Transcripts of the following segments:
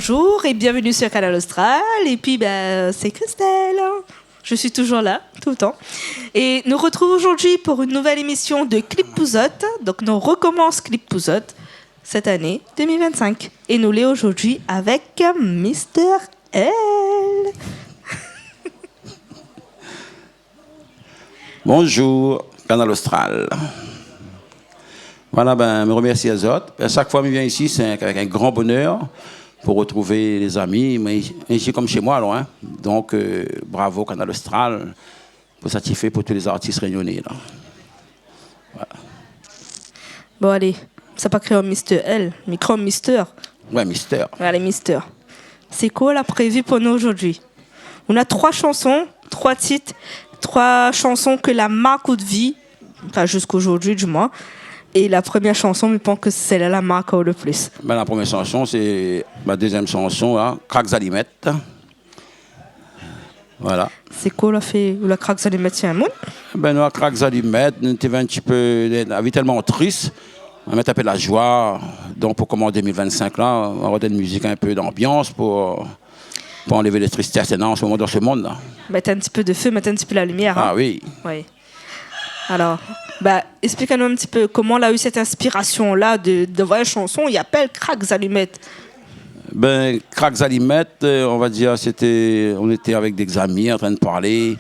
bonjour et bienvenue sur Canal Austral. Et puis, c'est Christelle. Je suis toujours là, tout le temps. Et nous retrouvons aujourd'hui pour une nouvelle émission de Clip Pouzotte. Donc, nous recommençons Clip Pouzotte cette année 2025. Et nous l'est aujourd'hui avec Mr. L. Bonjour, Canal Austral. Voilà, me remercie à autres. À chaque fois que je viens ici, c'est avec un grand bonheur pour retrouver les amis. Mais ici, comme chez moi, alors, hein. Donc, bravo, Canal Austral, pour satisfaire pour tous les artistes réunionnais. Là. Voilà. Bon, allez, ça n'a pas créé un Mr. L, mais créé un Mister. Ouais, Mister. Allez, Mister. C'est quoi la prévue pour nous aujourd'hui? On a 3 chansons, 3 titres, 3 chansons que la marque de vie, enfin jusqu'aujourd'hui du moins. Et la première chanson, je pense que c'est celle-là la marque le plus. La première chanson, c'est ma deuxième chanson, hein, Cracks Alimette. Voilà. C'est quoi la Cracks Alimette, c'est un monde? Nous, Cracks Alimette, nous étions un petit peu, tellement triste. On met un peu de la joie. Donc, pour commencer 2025, là, on va redonner une musique un peu d'ambiance pour enlever les tristesses en ce moment dans ce monde. Là. Mettre un petit peu de feu, mettre un petit peu la lumière. Hein? Ah oui. Oui. Alors, explique-nous un petit peu comment on a eu cette inspiration-là de voir une chanson, il appelle Cracks Alimette. Cracks Alimette, on va dire, on était avec des amis en train de parler.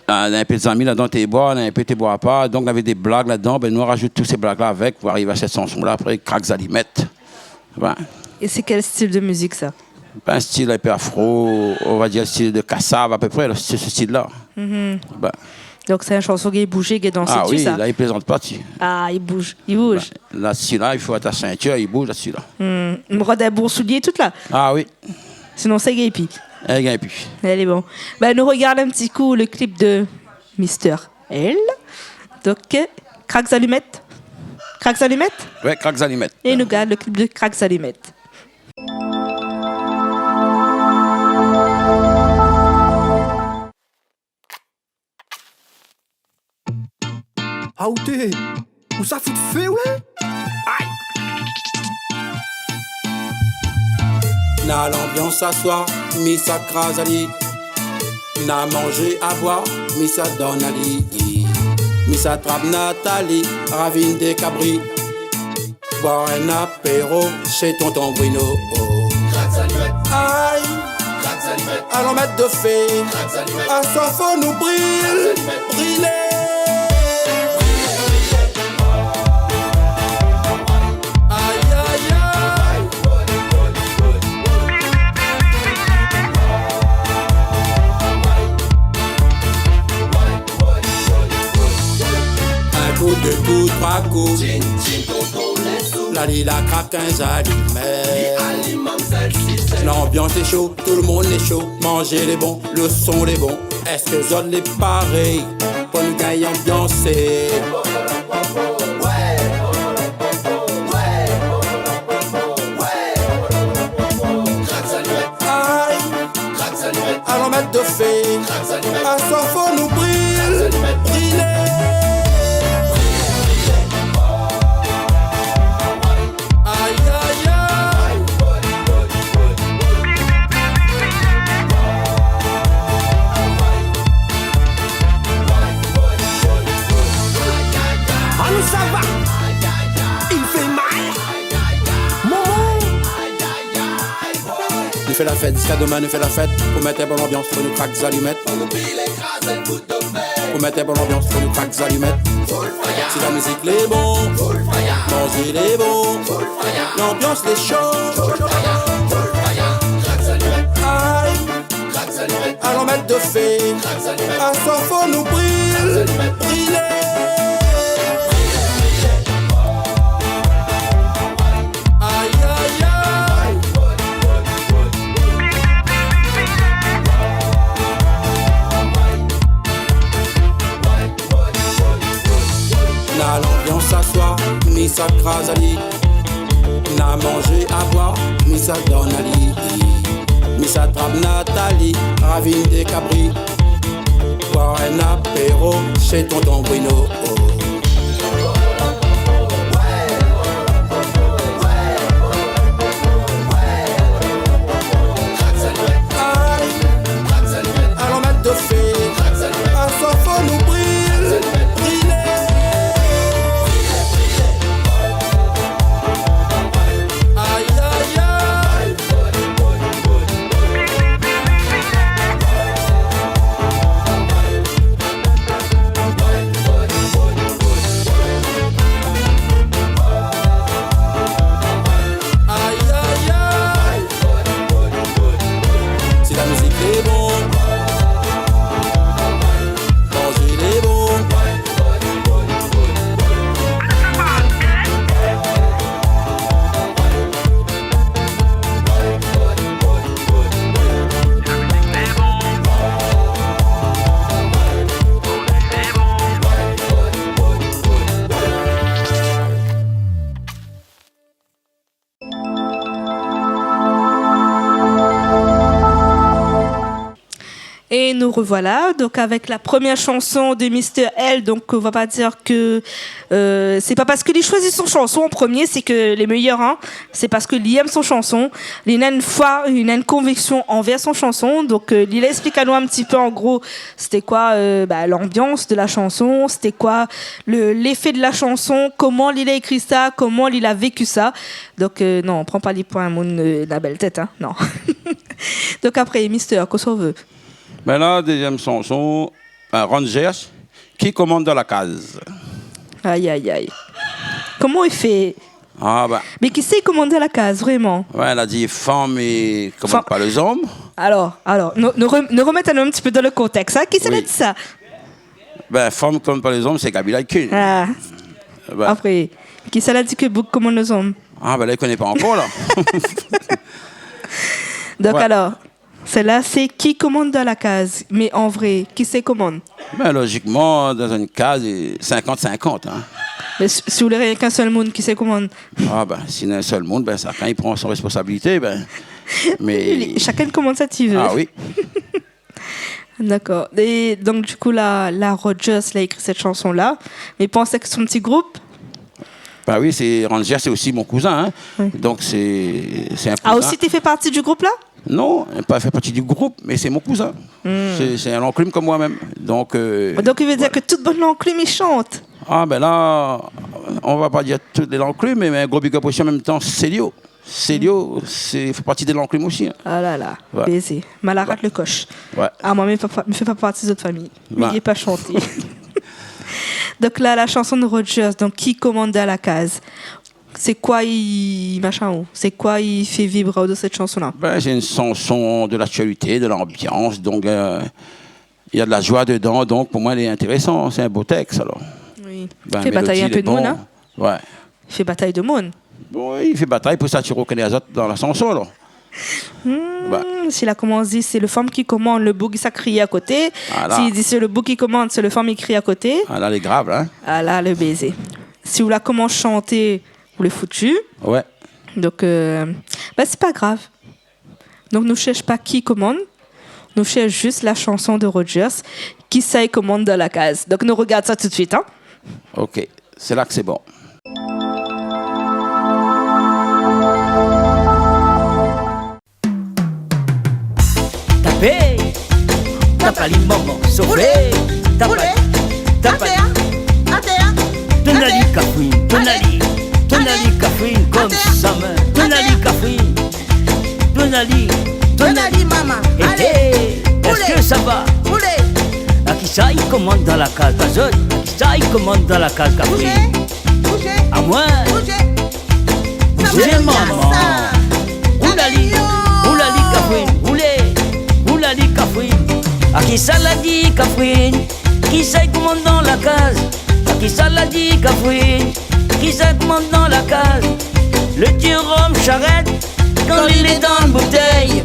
On a un peu des amis là-dedans, t'es bois, on a un peu t'es bois pas. Donc, on avait des blagues là-dedans. Nous, on rajoute toutes ces blagues-là avec pour arriver à cette chanson-là. Après, Cracks Alimette. Ben. Et c'est quel style de musique, ça? Un style un peu afro, on va dire style de Kassav à peu près, ce style-là. Mm-hmm. Donc c'est une chanson qui est bougée, qui est dansée dessus, ça? Ah oui, là, il plaisante pas dessus. Ah, il bouge. Là, celui-là, il faut à ta ceinture, il bouge là-dessus, là. Il me rend un bon soulier tout là. Ah oui. Sinon, c'est gay, puis. Elle est bon. Nous regardons un petit coup le clip de Mr. L. Donc, Cracks Alimette. Cracks Alimette? Ouais, Cracks Alimette. Et nous regardons le clip de Cracks Alimette. Ah, où ça fout de feu, ouais? Aïe! Na l'ambiance s'assoit, mais ça crase à lit. Na manger à boire, mais ça donne à lit. Mais ça trappe Nathalie, ravine des cabris. Boire un apéro chez tonton Bruno. Aïe! Allons mettre de fée, à son fond nous briller. De coups, 3 coups. La lila craque un allumettes. L'ambiance est chaud, tout le monde est chaud. Manger les bons, le son les bons. Est-ce que j'en ai pareil pour nous gagner ambiancer? Aïe, allons mettre de fée. À son fond nous briller. Ça va, il fait mal. Nous fait la fête, jusqu'à demain, nous fait la fête. Pour mettre bonne ambiance, pour nous Cracks Alimette. Pour mettre bonne ambiance, pour nous Cracks Alimette. Si la musique est bon, manger les bons, l'ambiance les chaude. Aïe, allons mettre de fée, à son fond nous briller. L'ambiance s'assoit, mais ça crase à lit. N'a mangé à boire, mais ça donne à lit. Mais ça trappe Nathalie, ravine des cabris. Boire un apéro chez tonton Bruno. nous revoilà. Donc avec la première chanson de Mr. L. Donc on va pas dire que c'est pas parce que il choisit son chanson en premier, c'est que les meilleurs, hein. C'est parce que il aime son chanson. Il a une foi, il a une conviction envers son chanson. Donc il explique à nous un petit peu en gros c'était quoi l'ambiance de la chanson, c'était quoi l'effet de la chanson, comment il a écrit ça, comment il a vécu ça. Donc non, on prend pas les points la belle tête, hein. Non. Donc après, Mister, qu'est-ce qu'on veut? Ben là, deuxième chanson, Rangers, qui commande dans la case. Aïe, aïe, aïe. Comment il fait? Ah ben, Mais qui sait commander la case, vraiment? ouais, elle a dit femme et commande pas les hommes. Alors, nous remettons un petit peu dans le contexte, hein? Qui s'est Oui. dit ça? Ben, femme commande pas les hommes, c'est Kabila Kin. Ah. Ben, Après, qui s'est dit que beaucoup commandent les hommes? ah ben là, il connaît pas encore, là. Donc Ouais. alors, celle-là, c'est qui commande dans la case. Mais en vrai, qui c'est commande? Ben, logiquement, dans une case, 50-50, hein. Mais si vous voulez rien qu'un seul monde, qui c'est commande? Ah ben, s'il y a un seul monde, ben, ça, quand il prend son responsabilité, ben... Mais... Chacun commande ça tu veux. Ah oui. D'accord. Et donc, du coup, la Rogers a écrit cette chanson-là. Mais pensez que son petit groupe. Ben oui, c'est Ranger, c'est aussi mon cousin, hein. Oui. Donc, c'est un cousin. Ah, aussi, tu fais partie du groupe là? Non, elle n'a pas fait partie du groupe, mais c'est mon cousin. C'est un enclume comme moi-même. Donc, Donc, il veut dire que toute bonne enclume, il chante. ah ben là, on va pas dire toutes les l'enclume, mais un gros big up aussi en même temps, Célio. Célio, c'est fait partie de l'enclume aussi, hein. Ah là là, Ouais. baiser. Malarate le coche. Ouais. Ah, moi, ne fait pas partie de notre famille. Mais Ouais. il n'est pas chanté. Donc là, la chanson de Rogers, donc qui commande à la case? C'est quoi c'est quoi il fait vibrer de cette chanson-là? Ben, c'est une chanson de l'actualité, de l'ambiance, donc il y a de la joie dedans, donc pour moi, elle est intéressante. C'est un beau texte, alors. Oui. Ben, Il fait bataille mélodie, un peu il de est monde, bon. hein? Ouais. Il fait bataille de monde. Bon, il fait bataille pour ça, tu reconnais les autres dans la chanson, alors. Ouais. Si la commande dit c'est le femme qui commande, le bouc ça crie à côté. Voilà. S'il dit c'est le bouc qui commande, c'est le femme qui crie à côté. Ah, là, elle est grave, hein. Ah là, le baiser. Si vous la commencez à chanter, vous les foutu. Ouais. Donc, c'est pas grave. Donc, nous ne cherchons pas qui commande. Nous cherchons juste la chanson de Rogers qui ça y commande dans la case. Donc, nous regardons ça tout de suite, hein. OK. C'est là que c'est bon. Tapez, tapali maman, sauvé, tapali, tonali cafouine, tonali cafouine comme sa main, tonali cafouine, tonali maman, est-ce que ça va? À qui ça il commande dans la case, Bazot? À qui ça il commande dans la case cafouine? À moi, bougez maman, oulali cafouine, oulali cafouine. À qui ça l'a dit cafouine? Qui ça il commande dans la case? À qui ça l'a dit cafouine? Qui ça commande dans la case? Le Jérôme charrette quand il est dans la bouteille.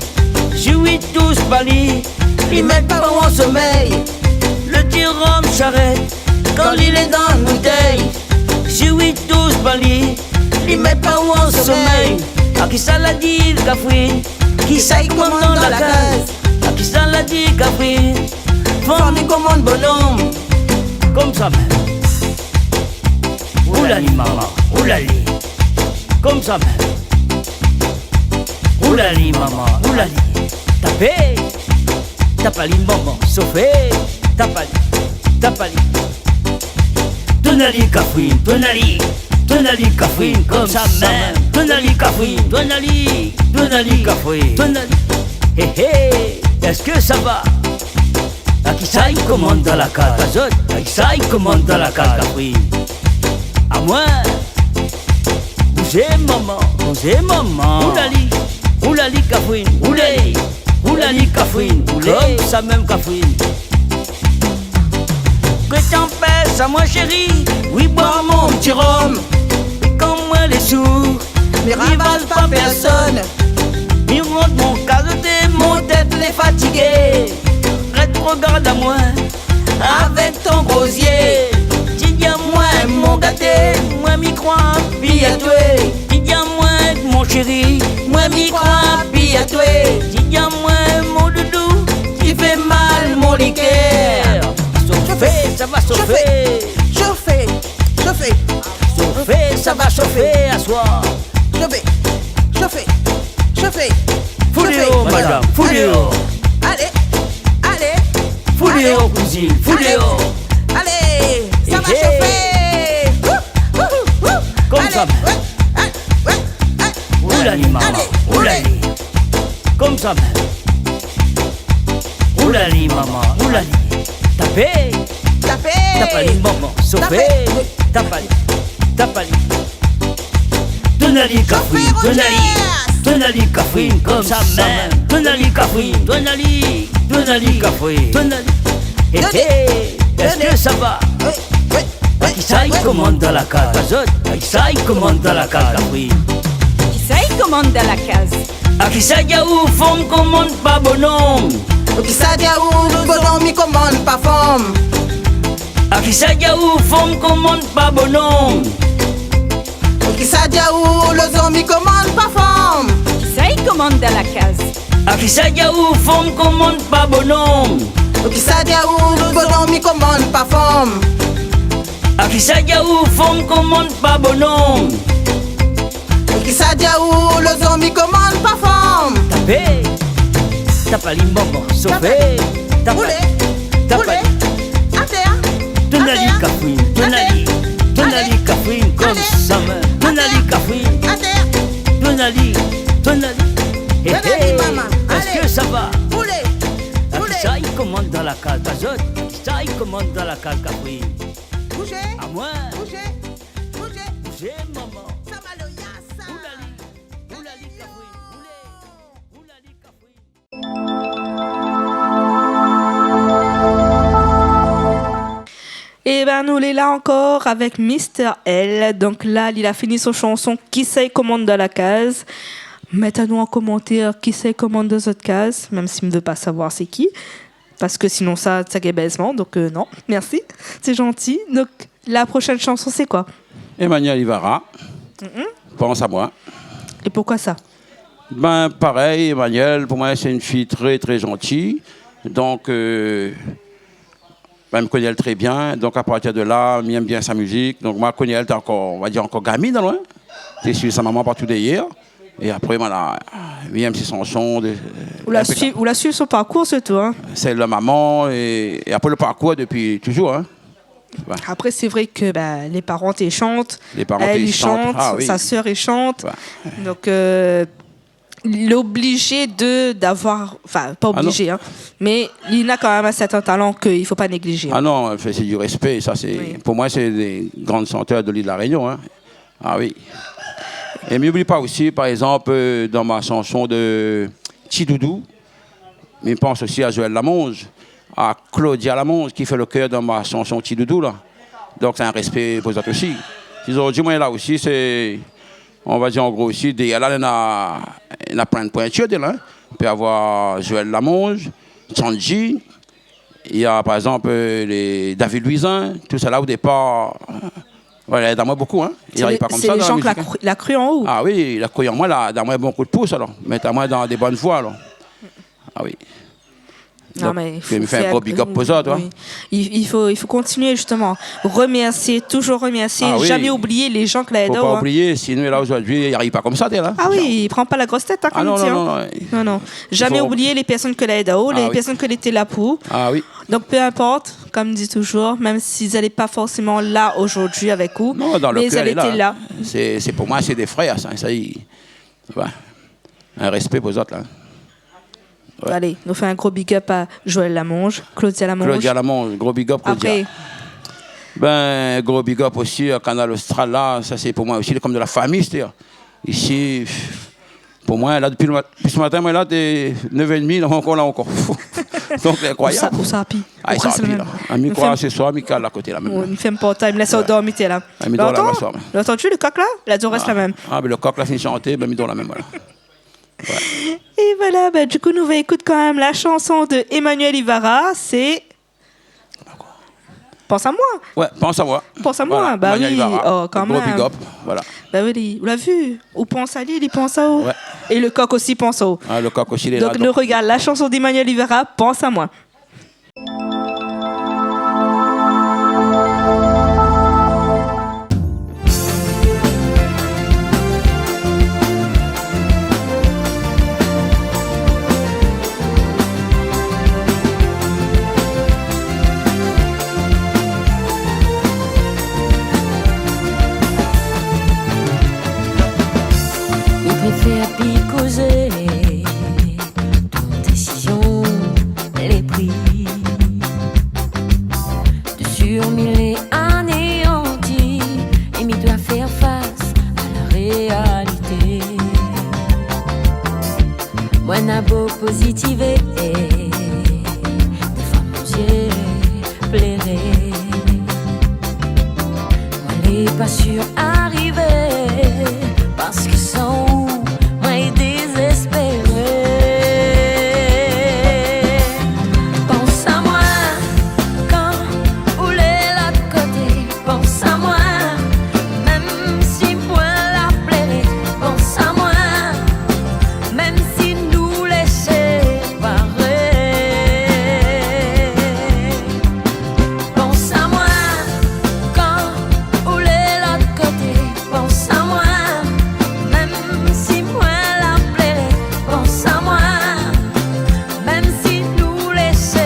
Jouit tous palis, il met pas en sommeil. Le Jérôme charrette quand il est dans la bouteille. Jouit tous palis, il met pas en sommeil. À qui ça l'a dit cafouine? Qui ça il commande dans la case? À qui ça l'a dit cafouine? Femme il commande bonhomme, comme ça même. Oulali maman, oulali, comme ça même. Oulali maman, oulali, tapez, tapali maman, sauvé, tapali. Tonali cafouine, tonali cafouine, comme ça même. Tonali cafouine, tonali cafouine, tonali. Hé hé, est-ce que ça va? À qui ça il commande dans la case, Bazot? À qui ça il commande dans la case, cafouine? À moi, bougez maman, oulali cafouine, oulali cafouine, comme ça même cafouine. Que t'en fais à moi chérie, oui bois mon petit rhum. Et quand moi les sourds, mais rivale pas personne. Il rentre mon caseté, mon tête les fatiguée. Reste regarde à moi, avec ton gosier. Dis à moi mon gâté, moi m'y crois, puis à toi. Dis à moi mon chéri, moi m'y crois, puis à toi. Dis à moi mon doudou, qui fait mal mon mon liqueur. Chauffer, ça va chauffer. Chauffer, chauffer, Chauffer, ça va chauffer à soir. chauffer, chauffer, chauffer. Foulez-au, madame, foulez-au. Allez, allez, Foulez-au, cousine, foulez-au. allez, ça va Hey, hey. chauffer. Comme Allez, ça. ouais, ouais, ouais, ouais. Oulali, maman, Allez, oulali. Comme ça même. Oulali, maman, oulali. Tapez, Tapez. tapali, maman, sauvé. Tapali, tapali. Tonali, cafouine, Chauffez, tonali. Rogers. Tonali, cafouine, comme ça même. Tonali, cafouine, tonali. Tonali, cafouine, tonali. Et est-ce que ça va? Oui, oui, oui, Qui ça, il oui. commande dans la case? Qui ça, il commande dans la case, cafouine? Qui ça y commande dans la case? A qui ça, y'a où femme commande pas bonhomme? Qui ça dit où le bonhomme il commande pas femme. A qui ça, y'a où femme commande pas bonhomme? Qui ça dit où le zombie commande pas femme. Qui ça y commande dans la case? A qui ça, y'a où femme commande pas bonhomme? Qui ça dit où le bonhomme il commande pas femme. A qui ça, y'a où femme commande pas bonhomme? Qui ça dit où le zombie commande pas femme. Tapez, tapali, maman, sauvé. Roulez, Tapali, tapali. roulez, à terre, Tonali, cafouine, tonali. Tonali, cafouine, comme ça même. Tonali, cafouine. à terre, Tonali, tonali. Hé Tonali, hé, maman, est-ce allez. que ça va? roulez, A qui roulez. ça, il commande dans la cale, Bazotte? A qui ça, il commande dans la cale, cafouine? Bougez, À moi, bougez, bougez. j'ai maman. Ça va le yassa. Oulali, oulali, cafouine, oulé. Oulali, cafouine. Et ben nous les là encore avec Mr. L. Donc là, il a fini son chanson Qui sait commande dans la case. Mettez-nous en commentaire qui sait commande dans cette case, même s'il ne veut pas savoir c'est qui. Parce que sinon ça est baisement. Donc non, merci, c'est gentil. Donc la prochaine chanson c'est quoi? Emmanuel Ivara, pense à moi. Et pourquoi ça? Ben, pareil, Emmanuel, pour moi, c'est une fille très, très gentille. Donc, elle me connaît elle très bien. Donc, à partir de là, elle aime bien sa musique. Donc, moi, je connais elle, encore, on va dire, encore gamine, loin. J'ai suivi sa maman partout d'ailleurs. Et après, voilà, elle aime son son. Ou la suivre son parcours surtout. Hein. C'est la maman. Et après, le parcours depuis toujours. Hein. Ouais. Après, c'est vrai que bah, les parents t'y chantent. Les parents elle t'y y chantent. chante, Ah, oui. sa sœur y chante. Ouais. Donc, il est obligé d'avoir... Enfin, pas obligé, hein, mais il a quand même un certain talent qu'il ne faut pas négliger. Ah non, c'est du respect. Ça, c'est, Oui. pour moi, c'est des grandes chanteurs de l'île de la Réunion. Hein. Ah oui. Et n'oublie pas aussi, par exemple, dans ma chanson de Tidoudou, mais je pense aussi à Joël Lamonge, à Claudia Lamonge, qui fait le chœur dans ma chanson Tidoudou. Là. Donc, c'est un respect pour eux autres aussi. Aujourd'hui, moi, là aussi, c'est... On va dire en gros aussi, là, il y a plein de pointures. Là. On peut avoir Joël Lamonge, Tchandji, il y a par exemple les David Luisin, tout ça là au départ. Voilà, dans moi beaucoup. Hein. Il n'arrive pas comme C'est ça les dans gens la qui musique. l'a cru en haut. Ah oui, il a cru en moi, là, dans moi beaucoup de pouces alors. Mais dans moi dans des bonnes voies alors. Ah oui. Non, Donc, mais je me fais un gros big up pour ça, toi. oui. Il faut continuer justement. Remercier, toujours remercier. Ah oui. Jamais oublier les gens que l'a aidé. Faut pas oublier, sinon là aujourd'hui, il n'arrive pas comme ça, t'es là. Ah oui, il prend pas la grosse tête, hein, Ah comme non, il dit, non, hein. non, Non. Jamais faut- oublier les personnes que l'a aidé, les oui. personnes que l'étaient là pour. Ah oui. Donc peu importe, comme dit toujours, même s'ils n'allaient pas forcément là aujourd'hui avec vous, Non, dans le mais ils cœur, allaient il est été là. C'est pour moi, c'est des frères, ça. Ouais. Un respect pour eux autres, là. Ouais. Allez, nous fait un gros big up à Joël Lamonge, Claudia Lamonge. Claudia Lamont, gros big up, Claudia. Après, Ben, gros big up aussi à Canal Austral, là, ça c'est pour moi aussi comme de la famille, c'est-à-dire. Ici, pour moi, là, depuis ce matin, moi, là, t'es 9h30, là, encore. Donc, c'est incroyable. où ça, pi. Ah, ça pire, là. À mi croire ce soir, mi à côté, là, même. On ne fait pas temps, il me laisse dormir, t'es là. Ah, mi dort là, L'entends? soir. L'entends-tu, le coq là? La durée reste la même. Ah, mais le coq, là, finit de chanter, ben, mi dort là, même, voilà. Et voilà, bah, du coup, nous va écouter quand même la chanson de Emmanuel Ivara, c'est... Pense à moi. Ouais, pense à moi. Pense à moi, Voilà, bah Emmanuel oui. Ivara, Oh, quand gros même. big up, voilà. Bah oui, vous l'avez vu. Ou pense à lui, il pense à haut. Ouais. Et le coq aussi pense à haut. Ah, le coq aussi, il est là. Donc, nous regarde la chanson d'Emmanuel Ivara, Pense à moi. faire picoser. Toute décision, les prix de surmille anéanti et m'y doit faire face à la réalité. Moi n'a beau positiver, des fois mon Dieu plairait. Moi n'est pas sûr arriver parce que sans où moi est désespéré. Pense à moi quand ou l'autre côté. Pense à moi même si moi la plairait. Pense à moi même si nous les séparer. Pense à moi quand ou l'autre côté. Pense à moi même si moi la plairait. Pense à moi même si nous les séparer.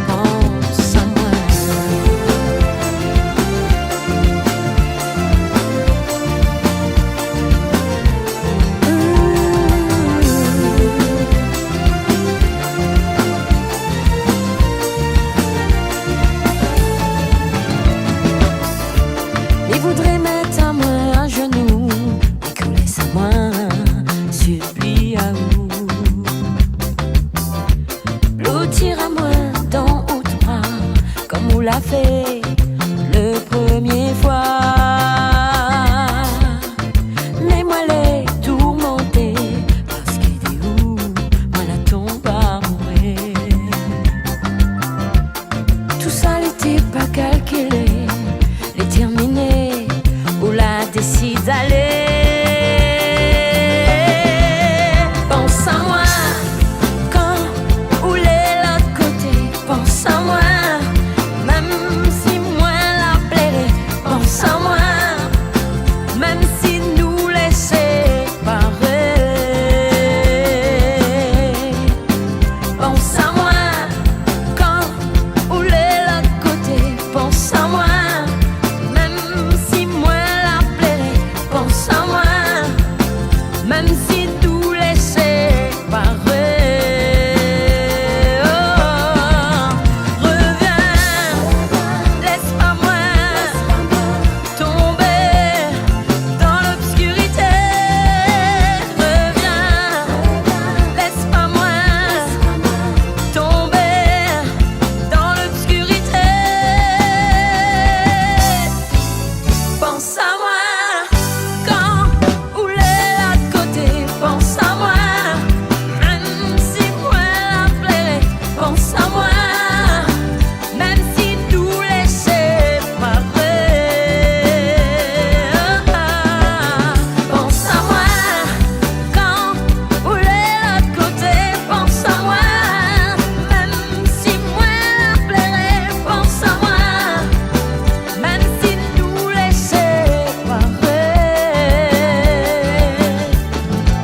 Pense à moi. Il voudrait mettre à moi à genoux et qu'on laisse à moi subir à vous. Blottir à moi dans ou trois comme on l'a fait le premier fois. Mais moi les tourmenter parce que des où moi la tombe à mourir. Tout ça n'était pas calculé, les terminer ou la décide d'aller. Pense à moi quand ou l'autre côté. Pense à moi même si moi la plairait. Pense à moi même si nous les séparer. Pense à moi quand ou l'autre côté. Pense à moi même si moi la plairait. Pense à moi même si nous les séparer. Oh, reviens, laisse pas moi tomber dans l'obscurité. Reviens, laisse pas moi tomber dans l'obscurité. Pense à moi quand ou l'autre côté. Pense à moi même si moi la plairait. Pense à moi même si nous les séparer. Pense à moi quand ou l'autre côté. Pense à moi même si moi la plairait. Pense à moi même si nous les séparer.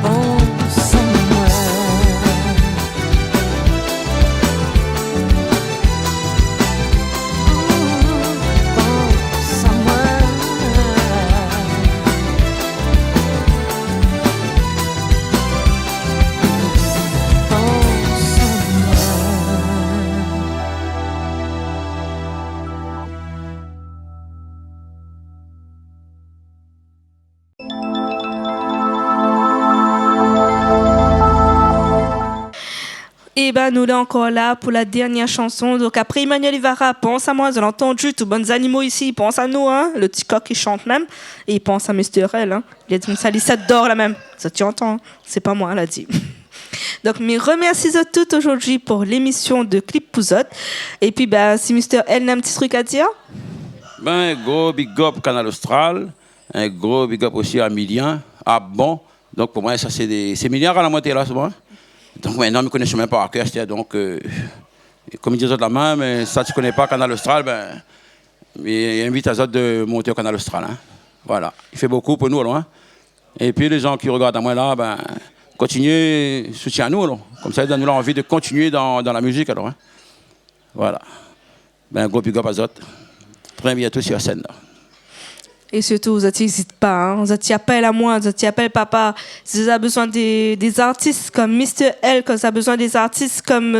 Pense à moi. Pense à moi. Pense à moi. Et ben nous là encore là pour la dernière chanson. Donc après Emmanuel Ivara, pense à moi, vous avez entendu, tous bons animaux ici, pense à nous, hein. Le petit coq qui chante même, et il pense à Mr. L, hein. Il a dit ça, ça dort là même, ça tu entends, hein. C'est pas moi, elle a dit. Donc mes remercie à toutes aujourd'hui pour l'émission de Clip Pouzotte. Et puis ben si Mr. L a un petit truc à dire. Ben, gros big up Canal Austral, un gros big up aussi à Milien, à Bon. Donc pour moi, ça c'est milliards à la moitié là, c'est bon. Donc maintenant, je ne connais même pas à cœur, donc comme ils disent la main, mais ça tu ne connais pas Canal Austral, ben, invite à autres de monter au Canal Austral. Hein. Voilà, il fait beaucoup pour nous, alors, hein. Et puis les gens qui regardent à moi là, ben, continuez, soutiens nous, alors. Comme ça, ils donnent nous envie de continuer dans la musique, alors. Hein. Voilà. Ben, gros big up à autres. Très bientôt sur la scène. Là. Et surtout, vous n'hésitez pas, hein. Vous appelez à moi, vous appelez papa. Si vous avez besoin des artistes comme Mr. L, quand vous avez besoin des artistes comme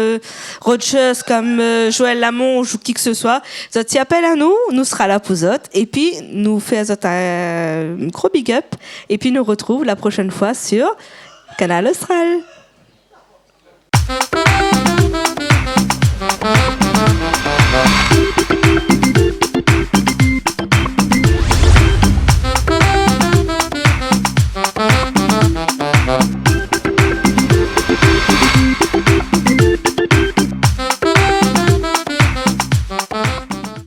Rogers, comme Joël Lamonge ou qui que ce soit, vous appelez à nous sera là pour vous. Et puis, nous faisons un gros big up. Et puis, nous retrouvons la prochaine fois sur Canal Austral.